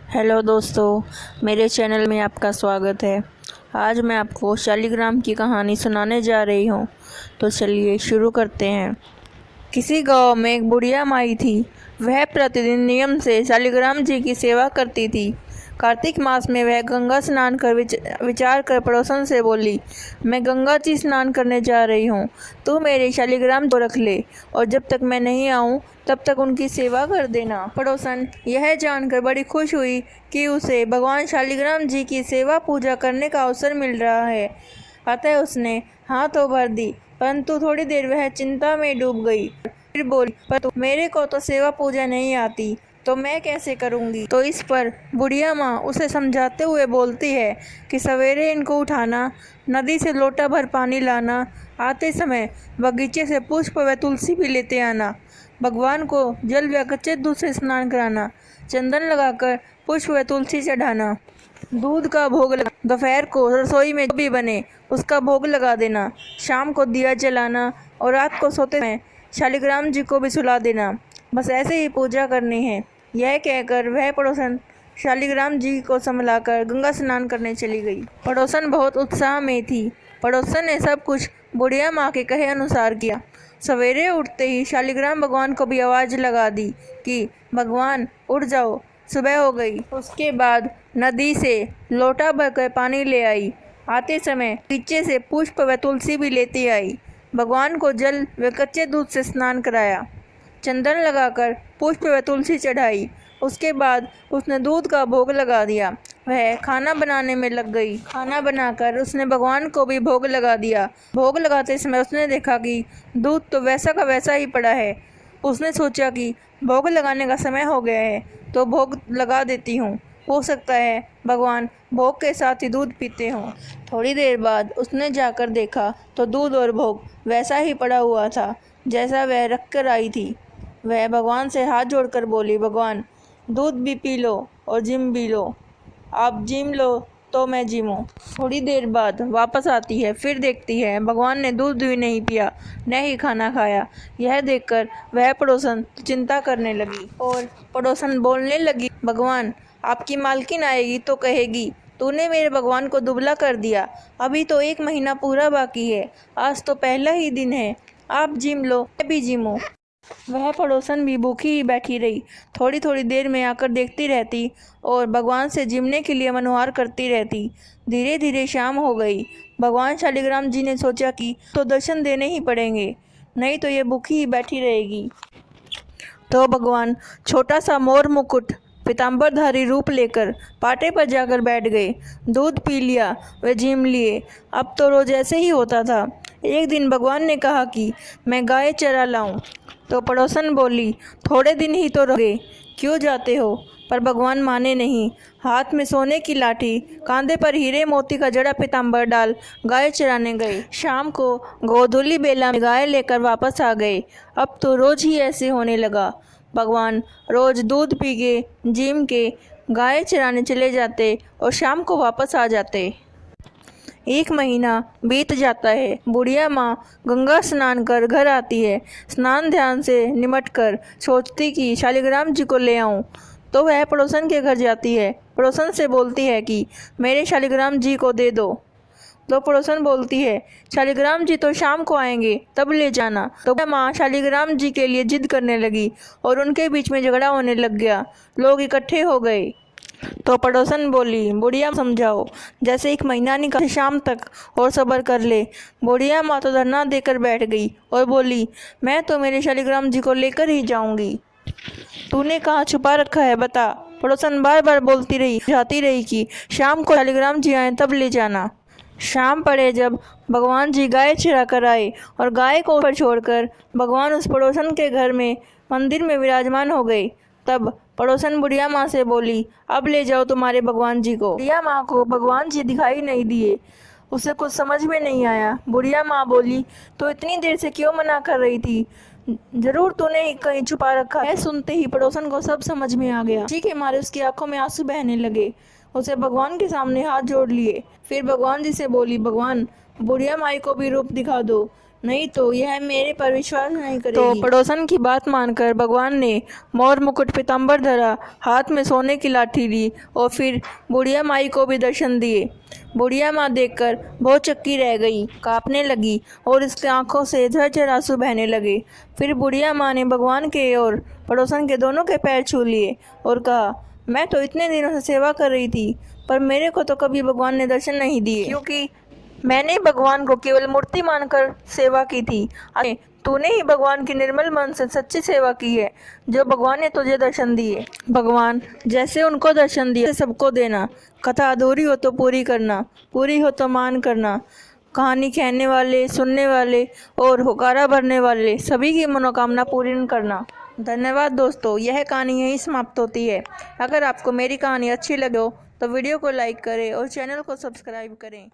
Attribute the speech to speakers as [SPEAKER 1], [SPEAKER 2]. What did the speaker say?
[SPEAKER 1] Hello दोस्तों, मेरे channel में आपका स्वागत है। आज मैं आपको शालिग्राम की कहानी सुनाने जा रही हूँ। तो चलिए शुरू करते हैं। किसी गांव में एक बुढ़िया माई थी। वह प्रतिदिन नियम से शालिग्राम जी की सेवा करती थी। कार्तिक मास में वह गंगा स्नान कर विचार कर पड़ोसन से बोली, मैं गंगा जी स्नान करने जा रही हूँ, तू मेरे शालिग्राम को रख ले और जब तक मैं नहीं आऊँ तब तक उनकी सेवा कर देना। पड़ोसन यह जानकर बड़ी खुश हुई कि उसे भगवान शालिग्राम जी की सेवा पूजा करने का अवसर मिल रहा है। अतः उसने हाँ तो भर दी, परंतु थोड़ी देर वह चिंता में डूब गई। फिर बोली, पर मेरे को तो सेवा पूजा नहीं आती, तो मैं कैसे करूँगी। तो इस पर बुढ़िया माँ उसे समझाते हुए बोलती है कि सवेरे इनको उठाना, नदी से लोटा भर पानी लाना, आते समय बगीचे से पुष्प व तुलसी भी लेते आना, भगवान को जल व कच्चे दूध से स्नान कराना, चंदन लगाकर पुष्प व तुलसी चढ़ाना, दूध का भोग लगा, दोपहर को रसोई में जो भी बने उसका भोग लगा देना, शाम को दिया जलाना और रात को सोते समय शालिग्राम जी को भी सुला देना। बस ऐसे ही पूजा करनी है। यह कहकर वह पड़ोसन शालिग्राम जी को संभलाकर गंगा स्नान करने चली गई। पड़ोसन बहुत उत्साह में थी। पड़ोसन ने सब कुछ बुढ़िया माँ के कहे अनुसार किया। सवेरे उठते ही शालिग्राम भगवान को भी आवाज़ लगा दी कि भगवान उठ जाओ, सुबह हो गई। उसके बाद नदी से लोटा भरकर पानी ले आई। आते समय पीछे से पुष्प व तुलसी भी लेती आई। भगवान को जल व कच्चे दूध से स्नान कराया, चंदन लगाकर पुष्प व तुलसी चढ़ाई। उसके बाद उसने दूध का भोग लगा दिया। वह खाना बनाने में लग गई। खाना बनाकर उसने भगवान को भी भोग लगा दिया। भोग लगाते समय उसने देखा कि दूध तो वैसा का वैसा ही पड़ा है। उसने सोचा कि भोग लगाने का समय हो गया है तो भोग लगा देती हूँ, हो सकता है भगवान भोग के साथ ही दूध पीते हों। थोड़ी देर बाद उसने जाकर देखा तो दूध और भोग वैसा ही पड़ा हुआ था जैसा वह रख कर आई थी। वह भगवान से हाथ जोड़कर बोली, भगवान दूध भी पी लो और जिम भी लो, आप जिम लो तो मैं जिमूँ। थोड़ी देर बाद वापस आती है, फिर देखती है भगवान ने दूध भी नहीं पिया, न ही खाना खाया। यह देखकर वह पड़ोसन चिंता करने लगी और पड़ोसन बोलने लगी, भगवान आपकी मालकिन आएगी तो कहेगी तूने मेरे भगवान को दुबला कर दिया। अभी तो 1 महीना पूरा बाकी है, आज तो पहला ही दिन है, आप जिम लो मैं भी जिमूँ। वह पड़ोसन भी भूखी ही बैठी रही। थोड़ी थोड़ी देर में आकर देखती रहती और भगवान से जिमने के लिए मनोहार करती रहती। धीरे धीरे शाम हो गई। भगवान शालिग्राम जी ने सोचा कि तो दर्शन देने ही पड़ेंगे, नहीं तो ये भूखी ही बैठी रहेगी। तो भगवान छोटा सा मोर मुकुट पीताम्बरधारी रूप लेकर पाटे पर जाकर बैठ गए। दूध पी लिया वे जिम लिए। अब तो रोज ऐसे ही होता था। एक दिन भगवान ने कहा कि मैं गाय चरा लाऊं। तो पड़ोसन बोली, थोड़े दिन ही तो रहे, क्यों जाते हो। पर भगवान माने नहीं। हाथ में सोने की लाठी, कांधे पर हीरे मोती का जड़ा पीताम्बर डाल गाय चराने गए। शाम को गोधूली बेला में गाय लेकर वापस आ गए। अब तो रोज ही ऐसे होने लगा। भगवान रोज दूध पी के जिम के गाय चराने चले जाते और शाम को वापस आ जाते। 1 महीना बीत जाता है। बुढ़िया माँ गंगा स्नान कर घर आती है। स्नान ध्यान से निमट कर सोचती कि शालिग्राम जी को ले आऊं। तो वह पड़ोसन के घर जाती है। पड़ोसन से बोलती है कि मेरे शालिग्राम जी को दे दो। तो पड़ोसन बोलती है, शालिग्राम जी तो शाम को आएंगे, तब ले जाना। तो माँ शालिग्राम जी के लिए जिद करने लगी और उनके बीच में झगड़ा होने लग गया। लोग इकट्ठे हो गए। तो पड़ोसन बोली, बुढ़िया समझाओ, जैसे 1 महीना निकाल शाम तक और सब्र कर ले। बुढ़िया माँ तो धरना देकर बैठ गई और बोली, मैं तो मेरे शालिग्राम जी को लेकर ही जाऊंगी। तूने कहाँ छुपा रखा है, बता। पड़ोसन बार बार बोलती रही, जाती रही कि शाम को शालिग्राम जी आए तब ले जाना। शाम पड़े जब भगवान जी गाय चरा कर आए और गाय को ऊपर छोड़कर भगवान उस पड़ोसन के घर में मंदिर में विराजमान हो गए। तब पड़ोसन बुढ़िया माँ से बोली, अब ले जाओ तुम्हारे भगवान जी को। बुढ़िया माँ को भगवान जी दिखाई नहीं दिए। उसे कुछ समझ में नहीं आया। बुढ़िया माँ बोली, तो इतनी देर से क्यों मना कर रही थी, जरूर तूने कहीं छुपा रखा है। सुनते ही पड़ोसन को सब समझ में आ गया। ठीक है, मारे उसकी आंखों में आंसू बहने लगे। उसे भगवान के सामने हाथ जोड़ लिए। फिर भगवान जी से बोली, भगवान बुढ़िया माई को भी रूप दिखा दो, नहीं तो यह मेरे पर विश्वास नहीं करेगी। तो पड़ोसन की बात मानकर भगवान ने मोर मुकुट पीताम्बर धरा, हाथ में सोने की लाठी ली और फिर बुढ़िया माई को भी दर्शन दिए। बुढ़िया माँ देखकर बहुत चक्की रह गई, कांपने लगी और उसकी आंखों से झरझर आंसू बहने लगे। फिर बुढ़िया माँ ने भगवान के और पड़ोसन के दोनों के पैर छू लिए और कहा, मैं तो इतने दिनों से सेवा कर रही थी, पर मेरे को तो कभी भगवान ने दर्शन नहीं दिए, क्योंकि मैंने भगवान को केवल मूर्ति मानकर सेवा की थी। अरे तूने ही भगवान की निर्मल मन से सच्ची सेवा की है, जो भगवान ने तुझे दर्शन दिए। भगवान जैसे उनको दर्शन दिया सबको देना। कथा अधूरी हो तो पूरी करना, पूरी हो तो मान करना। कहानी कहने वाले, सुनने वाले और होकारा भरने वाले सभी की मनोकामना पूरी करना। धन्यवाद दोस्तों, यह कहानी यहीं समाप्त होती है। अगर आपको मेरी कहानी अच्छी लगे तो वीडियो को लाइक करें और चैनल को सब्सक्राइब करें।